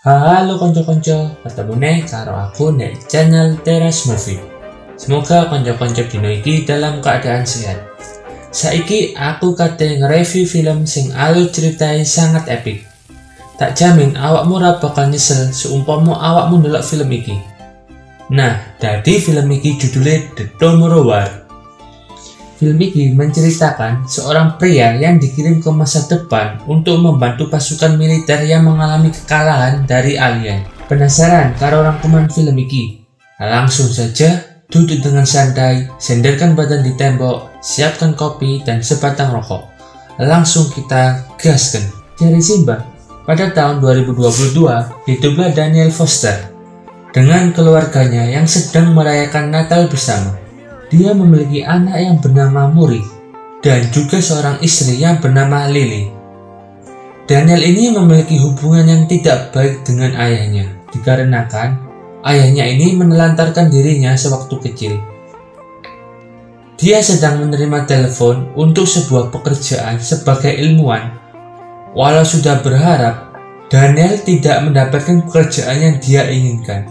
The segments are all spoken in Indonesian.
Halo konco-konco, ketemu nih karo aku di channel Teras Movie. Semoga konco-konco dino iki dalam keadaan sehat. Saiki aku kate nge-review film sing alur ceritai sangat epik. Tak jamin awakmu ora bakal nyesel seumpama awakmu ndelok film iki. Nah, dadi film iki judulnya The Tomorrow War. Film ini menceritakan seorang pria yang dikirim ke masa depan untuk membantu pasukan militer yang mengalami kekalahan dari alien. Penasaran karo rangkuman film ini? Langsung saja duduk dengan santai, senderkan badan di tembok, siapkan kopi dan sebatang rokok. Langsung kita gaskan. Cari Simba, pada tahun 2022 hiduplah Daniel Foster dengan keluarganya yang sedang merayakan Natal bersama. Dia memiliki anak yang bernama Muri dan juga seorang istri yang bernama Lily. Daniel ini memiliki hubungan yang tidak baik dengan ayahnya, dikarenakan ayahnya ini menelantarkan dirinya sewaktu kecil. Dia sedang menerima telepon untuk sebuah pekerjaan sebagai ilmuwan. Walau sudah berharap, Daniel tidak mendapatkan pekerjaan yang dia inginkan.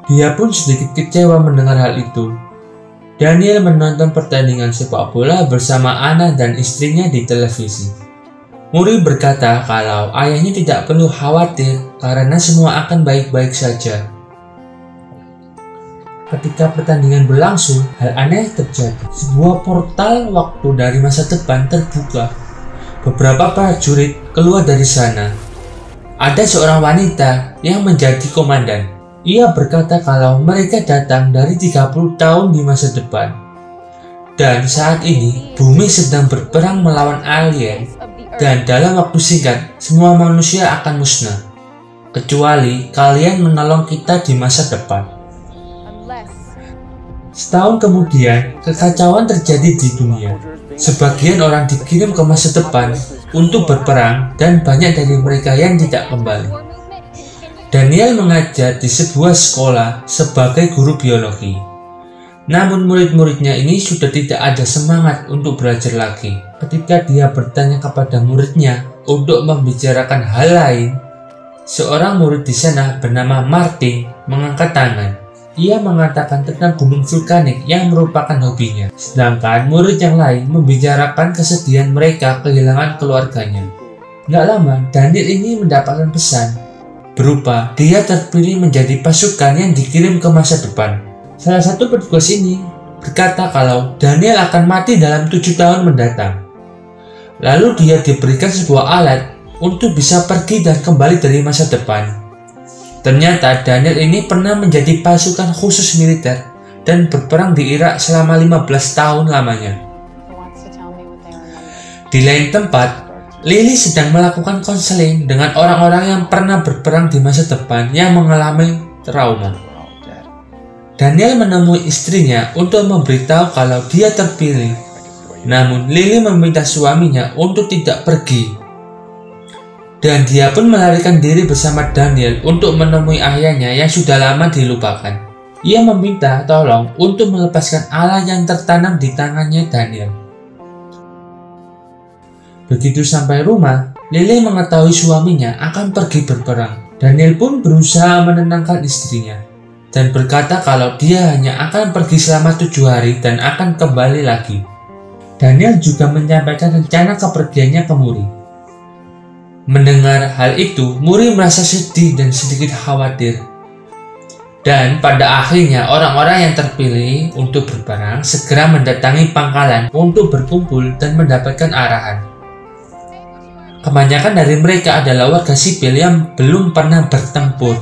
Dia pun sedikit kecewa mendengar hal itu. Daniel menonton pertandingan sepak bola bersama anak dan istrinya di televisi. Muri berkata kalau ayahnya tidak perlu khawatir karena semua akan baik-baik saja. Ketika pertandingan berlangsung, hal aneh terjadi. Sebuah portal waktu dari masa depan terbuka. Beberapa prajurit keluar dari sana. Ada seorang wanita yang menjadi komandan. Ia berkata kalau mereka datang dari 30 tahun di masa depan. Dan saat ini, bumi sedang berperang melawan alien. Dan dalam waktu singkat, semua manusia akan musnah. Kecuali kalian menolong kita di masa depan. Setahun kemudian, kekacauan terjadi di dunia. Sebagian orang dikirim ke masa depan untuk berperang dan banyak dari mereka yang tidak kembali. Daniel mengajar di sebuah sekolah sebagai guru biologi. Namun murid-muridnya ini sudah tidak ada semangat untuk belajar lagi. Ketika dia bertanya kepada muridnya untuk membicarakan hal lain, seorang murid di sana bernama Martin mengangkat tangan. Ia mengatakan tentang gunung vulkanik yang merupakan hobinya. Sedangkan murid yang lain membicarakan kesedihan mereka kehilangan keluarganya. Gak lama, Daniel ini mendapatkan pesan berupa dia terpilih menjadi pasukan yang dikirim ke masa depan. Salah satu petugas ini berkata kalau Daniel akan mati dalam 7 tahun mendatang. Lalu dia diberikan sebuah alat untuk bisa pergi dan kembali dari masa depan. Ternyata Daniel ini pernah menjadi pasukan khusus militer dan berperang di Irak selama 15 tahun lamanya. Di lain tempat, Lily sedang melakukan konseling dengan orang-orang yang pernah berperang di masa depan yang mengalami trauma. Daniel menemui istrinya untuk memberitahu kalau dia terpilih. Namun Lily meminta suaminya untuk tidak pergi. Dan dia pun melarikan diri bersama Daniel untuk menemui ayahnya yang sudah lama dilupakan. Ia meminta tolong untuk melepaskan alat yang tertanam di tangannya Daniel. Begitu sampai rumah, Lily mengetahui suaminya akan pergi berperang. Daniel pun berusaha menenangkan istrinya dan berkata kalau dia hanya akan pergi selama 7 hari dan akan kembali lagi. Daniel juga menyampaikan rencana kepergiannya ke Muri. Mendengar hal itu, Muri merasa sedih dan sedikit khawatir. Dan pada akhirnya orang-orang yang terpilih untuk berperang segera mendatangi pangkalan untuk berkumpul dan mendapatkan arahan. Kebanyakan dari mereka adalah warga sipil yang belum pernah bertempur.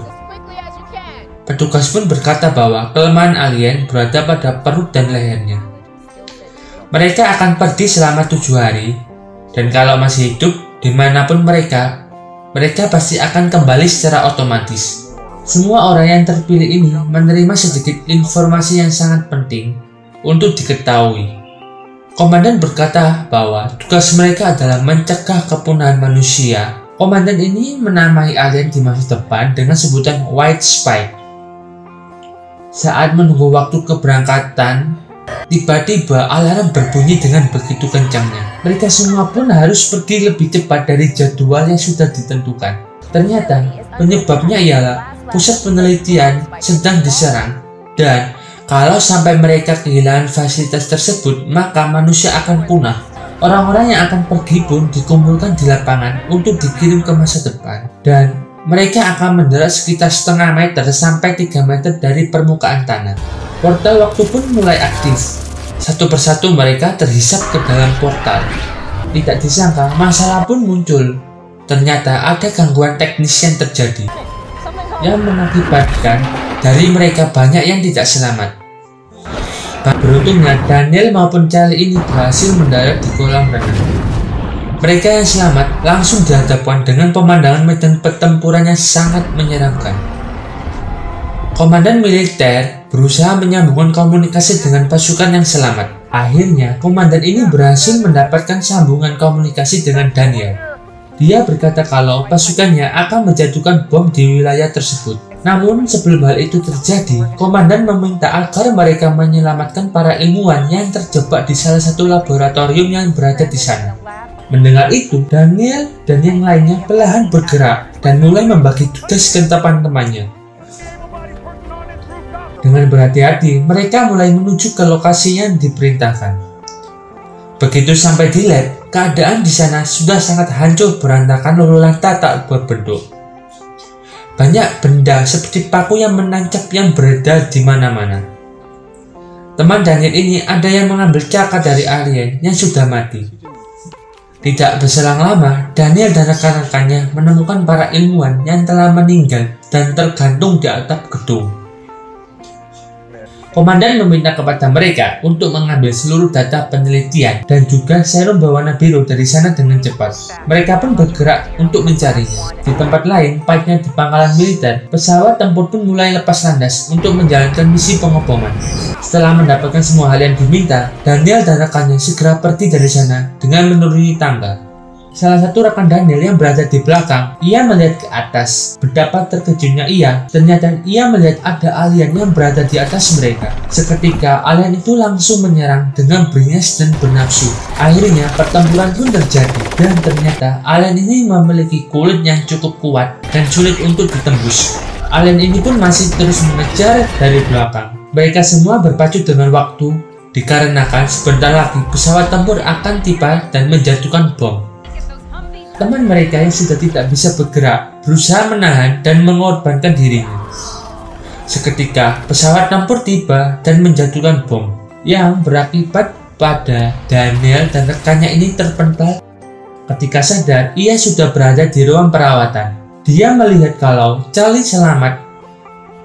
Petugas pun berkata bahwa kelemahan alien berada pada perut dan lehernya. Mereka akan pergi selama 7 hari, dan kalau masih hidup dimanapun mereka pasti akan kembali secara otomatis. Semua orang yang terpilih ini menerima sedikit informasi yang sangat penting untuk diketahui. Komandan berkata bahwa tugas mereka adalah mencegah kepunahan manusia. Komandan ini menamai alien di masa depan dengan sebutan White Spike. Saat menunggu waktu keberangkatan, tiba-tiba alarm berbunyi dengan begitu kencangnya. Mereka semua pun harus pergi lebih cepat dari jadwal yang sudah ditentukan. Ternyata Penyebabnya ialah pusat penelitian sedang diserang, dan kalau sampai mereka kehilangan fasilitas tersebut, maka manusia akan punah. Orang-orang yang akan pergi pun dikumpulkan di lapangan untuk dikirim ke masa depan, dan mereka akan mendarat sekitar setengah meter sampai 3 meter dari permukaan tanah. Portal waktu pun mulai aktif. Satu persatu mereka terhisap ke dalam portal. Tidak disangka, masalah pun muncul. Ternyata ada gangguan teknis yang terjadi, yang mengakibatkan dari mereka banyak yang tidak selamat. Beruntungnya Daniel maupun Charlie ini berhasil mendarat di kolam renang. Mereka yang selamat langsung dihadapkan dengan pemandangan medan pertempuran yang sangat menyeramkan. Komandan militer berusaha menyambungkan komunikasi dengan pasukan yang selamat. Akhirnya, komandan ini berhasil mendapatkan sambungan komunikasi dengan Daniel. Dia berkata kalau pasukannya akan menjatuhkan bom di wilayah tersebut. Namun sebelum hal itu terjadi, komandan meminta agar mereka menyelamatkan para ilmuwan yang terjebak di salah satu laboratorium yang berada di sana. Mendengar itu, Daniel dan yang lainnya perlahan bergerak dan mulai membagi tugas ke teman-temannya. Dengan berhati-hati, mereka mulai menuju ke lokasi yang diperintahkan. Begitu sampai di lab, keadaan di sana sudah sangat hancur berantakan lalu lantai tak berbentuk. Banyak benda seperti paku yang menancap yang beredar di mana-mana. Teman Daniel ini ada yang mengambil cakar dari alien yang sudah mati. Tidak berselang lama, Daniel dan rekan-rekannya menemukan para ilmuwan yang telah meninggal dan tergantung di atap gedung. Komandan meminta kepada mereka untuk mengambil seluruh data penelitian dan juga serum berwarna biru dari sana dengan cepat. Mereka pun bergerak untuk mencarinya. Di tempat lain, tepatnya di pangkalan militer, pesawat tempur pun mulai lepas landas untuk menjalankan misi pengeboman. Setelah mendapatkan semua hal yang diminta, Daniel dan rekannya segera pergi dari sana dengan menuruni tangga. Salah satu rekan Daniel yang berada di belakang, ia melihat ke atas. Betapa terkejutnya ia, ternyata ia melihat ada alien yang berada di atas mereka. Seketika, alien itu langsung menyerang dengan beringas dan bernafsu. Akhirnya, pertempuran pun terjadi, dan ternyata alien ini memiliki kulit yang cukup kuat dan sulit untuk ditembus. Alien ini pun masih terus mengejar dari belakang. Mereka semua berpacu dengan waktu, dikarenakan sebentar lagi pesawat tempur akan tiba dan menjatuhkan bom. Teman mereka yang sudah tidak bisa bergerak berusaha menahan dan mengorbankan dirinya. Seketika pesawat tempur tiba dan menjatuhkan bom yang berakibat pada Daniel dan rekannya ini terpental. Ketika sadar, ia sudah berada di ruang perawatan. Dia melihat kalau Charlie selamat.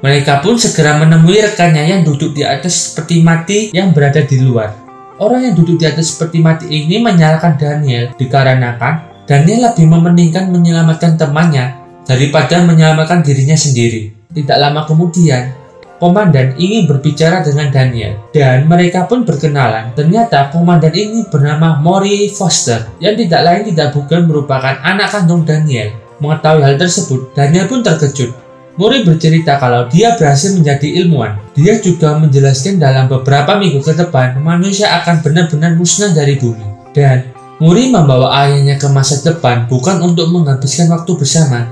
Mereka pun segera menemui rekannya yang duduk di atas peti mati yang berada di luar. Orang yang duduk di atas peti mati ini menyalahkan Daniel dikarenakan Daniel lebih mementingkan menyelamatkan temannya daripada menyelamatkan dirinya sendiri. Tidak lama kemudian, komandan ingin berbicara dengan Daniel dan mereka pun berkenalan. Ternyata komandan ini bernama Maury Foster yang tidak lain tidak bukan merupakan anak kandung Daniel. Mengetahui hal tersebut, Daniel pun terkejut. Maury bercerita kalau dia berhasil menjadi ilmuwan. Dia juga menjelaskan dalam beberapa minggu ke depan manusia akan benar-benar musnah dari bumi. Dan Maury membawa ayahnya ke masa depan bukan untuk menghabiskan waktu bersama,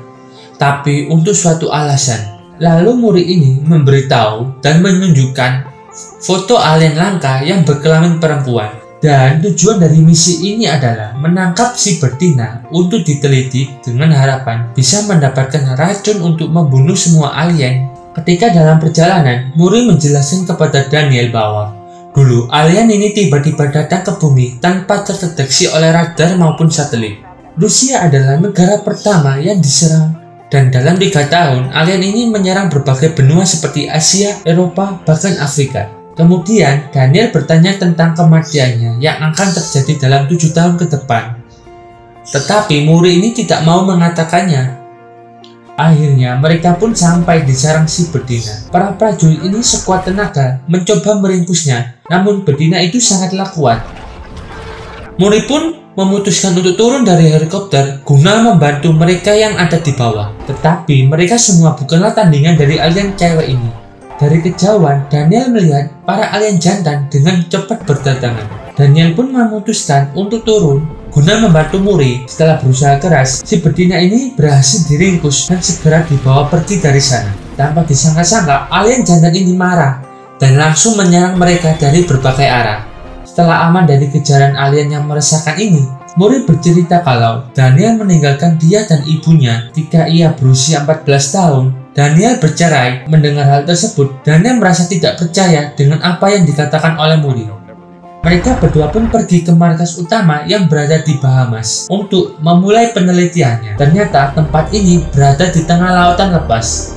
tapi untuk suatu alasan. Lalu Maury ini memberitahu dan menunjukkan foto alien langka yang berkelamin perempuan. Dan tujuan dari misi ini adalah menangkap si betina untuk diteliti dengan harapan bisa mendapatkan racun untuk membunuh semua alien. Ketika dalam perjalanan, Maury menjelaskan kepada Daniel bahwa dulu, alien ini tiba-tiba datang ke bumi tanpa terdeteksi oleh radar maupun satelit. Rusia adalah negara pertama yang diserang, dan dalam 3 tahun, alien ini menyerang berbagai benua seperti Asia, Eropa, bahkan Afrika. Kemudian, Daniel bertanya tentang kematiannya yang akan terjadi dalam 7 tahun ke depan. Tetapi Maury ini tidak mau mengatakannya. Akhirnya mereka pun sampai di sarang si betina. Para prajurit ini sekuat tenaga mencoba meringkusnya, namun betina itu sangatlah kuat. Maury pun memutuskan untuk turun dari helikopter guna membantu mereka yang ada di bawah. Tetapi mereka semua bukanlah tandingan dari alien cewek ini. Dari kejauhan, Daniel melihat para alien jantan dengan cepat berdatangan. Daniel pun memutuskan untuk turun Guna membantu Muri, setelah berusaha keras, si betina ini berhasil diringkus dan segera dibawa pergi dari sana. Tanpa disangka-sangka, alien jantan ini marah dan langsung menyerang mereka dari berbagai arah. Setelah aman dari kejaran alien yang meresahkan ini, Muri bercerita kalau Daniel meninggalkan dia dan ibunya ketika ia berusia 14 tahun. Daniel bercerai. Mendengar hal tersebut, Daniel merasa tidak percaya dengan apa yang dikatakan oleh Muri. Mereka berdua pun pergi ke markas utama yang berada di Bahamas untuk memulai penelitiannya. Ternyata tempat ini berada di tengah lautan lepas.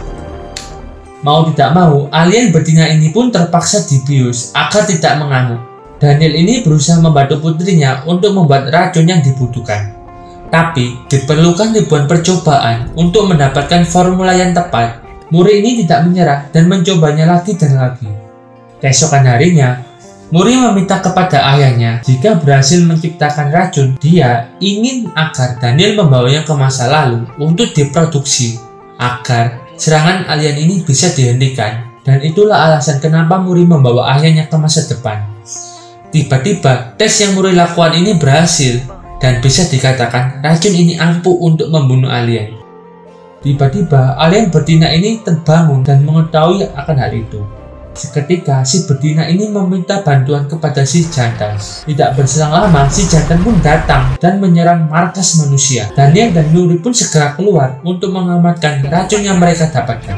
Mau tidak mau, alien betina ini pun terpaksa dibius agar tidak mengamuk. Daniel ini berusaha membantu putrinya untuk membuat racun yang dibutuhkan. Tapi diperlukan ribuan percobaan untuk mendapatkan formula yang tepat. Muri ini tidak menyerah dan mencobanya lagi dan lagi. Keesokan harinya, Muri meminta kepada ayahnya jika berhasil menciptakan racun, dia ingin agar Daniel membawanya ke masa lalu untuk diproduksi agar serangan alien ini bisa dihentikan. Dan itulah alasan kenapa Muri membawa ayahnya ke masa depan. Tiba-tiba tes yang Muri lakukan ini berhasil dan bisa dikatakan racun ini ampuh untuk membunuh alien. Tiba-tiba alien betina ini terbangun dan mengetahui akan hal itu. Seketika si betina ini meminta bantuan kepada si jantan. Tidak berselang lama, si jantan pun datang dan menyerang markas manusia. Daniel dan Muri pun segera keluar untuk mengamankan racun yang mereka dapatkan.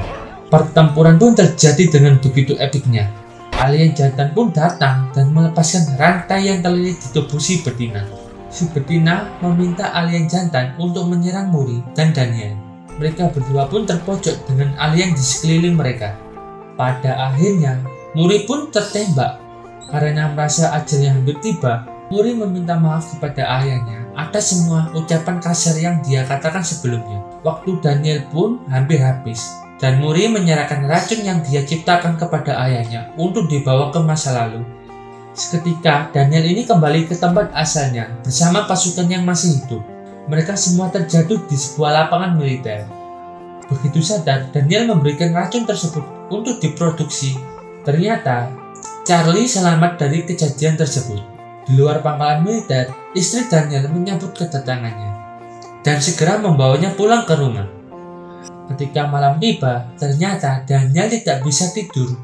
Pertempuran pun terjadi dengan begitu epiknya. Alien jantan pun datang dan melepaskan rantai yang terlilit di tubuh si betina. Si betina meminta alien jantan untuk menyerang Muri dan Daniel. Mereka berdua pun terpojok dengan alien di sekeliling mereka. Pada akhirnya, Muri pun tertembak. Karena merasa ajalnya hampir tiba, Muri meminta maaf kepada ayahnya atas semua ucapan kasar yang dia katakan sebelumnya. Waktu Daniel pun hampir habis, dan Muri menyerahkan racun yang dia ciptakan kepada ayahnya untuk dibawa ke masa lalu. Seketika, Daniel ini kembali ke tempat asalnya bersama pasukan yang masih hidup. Mereka semua terjatuh di sebuah lapangan militer. Begitu sadar, Daniel memberikan racun tersebut untuk diproduksi. Ternyata, Charlie selamat dari kejadian tersebut. Di luar pangkalan militer, istri Daniel menyambut kedatangannya dan segera membawanya pulang ke rumah. Ketika malam tiba, ternyata Daniel tidak bisa tidur.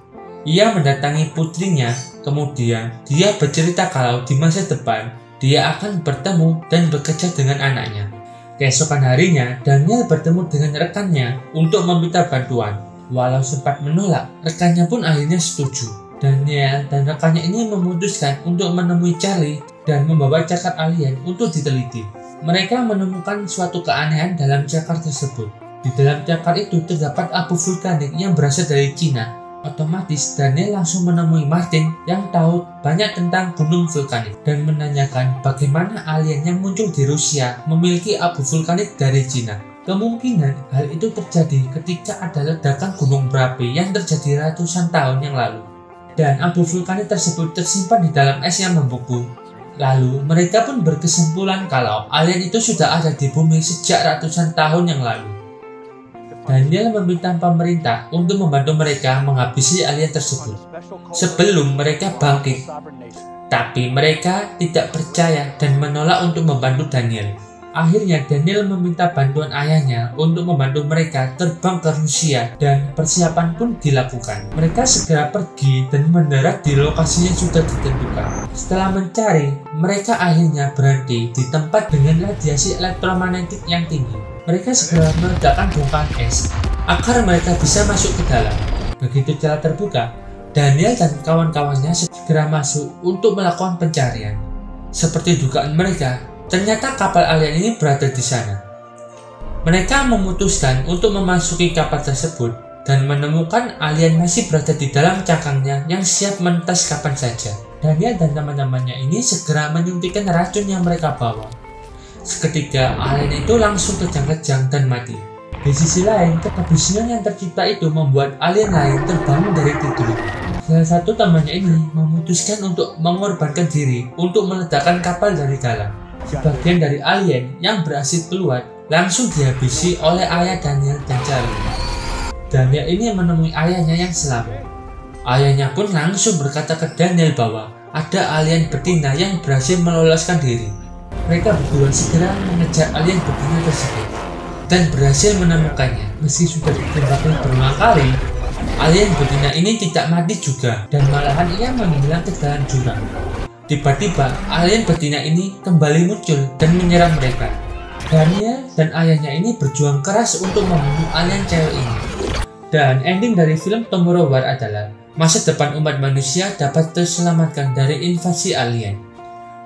Ia mendatangi putrinya, kemudian dia bercerita kalau di masa depan dia akan bertemu dan bekerja dengan anaknya. Keesokan harinya, Daniel bertemu dengan rekannya untuk meminta bantuan. Walau sempat menolak, rekannya pun akhirnya setuju. Daniel dan rekannya ini memutuskan untuk menemui Charlie dan membawa cakar alien untuk diteliti. Mereka menemukan suatu keanehan dalam cakar tersebut. Di dalam cakar itu terdapat abu vulkanik yang berasal dari Cina. Otomatis Daniel langsung menemui Martin yang tahu banyak tentang gunung vulkanik dan menanyakan bagaimana alien yang muncul di Rusia memiliki abu vulkanik dari Cina. Kemungkinan hal itu terjadi ketika ada ledakan gunung berapi yang terjadi ratusan tahun yang lalu. Dan abu vulkanik tersebut tersimpan di dalam es yang membeku. Lalu mereka pun berkesimpulan kalau alien itu sudah ada di bumi sejak ratusan tahun yang lalu. Daniel meminta pemerintah untuk membantu mereka menghabisi alien tersebut sebelum mereka bangkit. Tapi mereka tidak percaya dan menolak untuk membantu Daniel. Akhirnya Daniel meminta bantuan ayahnya untuk membantu mereka terbang ke Rusia dan persiapan pun dilakukan. Mereka segera pergi dan mendarat di lokasi yang sudah ditentukan. Setelah mencari, mereka akhirnya berhenti di tempat dengan radiasi elektromagnetik yang tinggi. Mereka segera meledakkan bongkahan es agar mereka bisa masuk ke dalam. Begitu jalan terbuka, Daniel dan kawan-kawannya segera masuk untuk melakukan pencarian. Seperti dugaan mereka, ternyata kapal alien ini berada di sana. Mereka memutuskan untuk memasuki kapal tersebut dan menemukan alien masih berada di dalam cangkangnya yang siap menetas kapan saja. Daniel dan teman-temannya ini segera menyuntikkan racun yang mereka bawa. Seketika alien itu langsung kejang-kejang dan mati. Di sisi lain, kebisingan yang tercipta itu membuat alien lain terbangun dari tidur. Salah satu temannya ini memutuskan untuk mengorbankan diri untuk meledakkan kapal dari dalam. Sebagian dari alien yang berhasil keluar langsung dihabisi oleh ayah Daniel dan Charlie. Daniel ini menemui ayahnya yang selamat. Ayahnya pun langsung berkata ke Daniel bahwa ada alien betina yang berhasil meloloskan diri. mereka berdua segera mengejar alien betina tersebut dan berhasil menemukannya. Meski sudah ditembakkan berulang kali, alien betina ini tidak mati juga dan malahan ia menghilang ke dalam jurang. Tiba-tiba alien betina ini kembali muncul dan menyerang mereka. Dania dan ayahnya ini berjuang keras untuk membunuh alien cewek ini. Dan ending dari film Tomorrow War adalah masa depan umat manusia dapat terselamatkan dari invasi alien.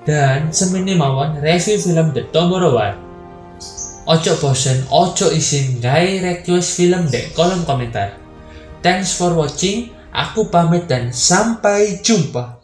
Dan semini mawon review film The Tomorrow War. Ojo bosen, ojo isin gawe request film di kolom komentar. Thanks for watching, aku pamit dan sampai jumpa.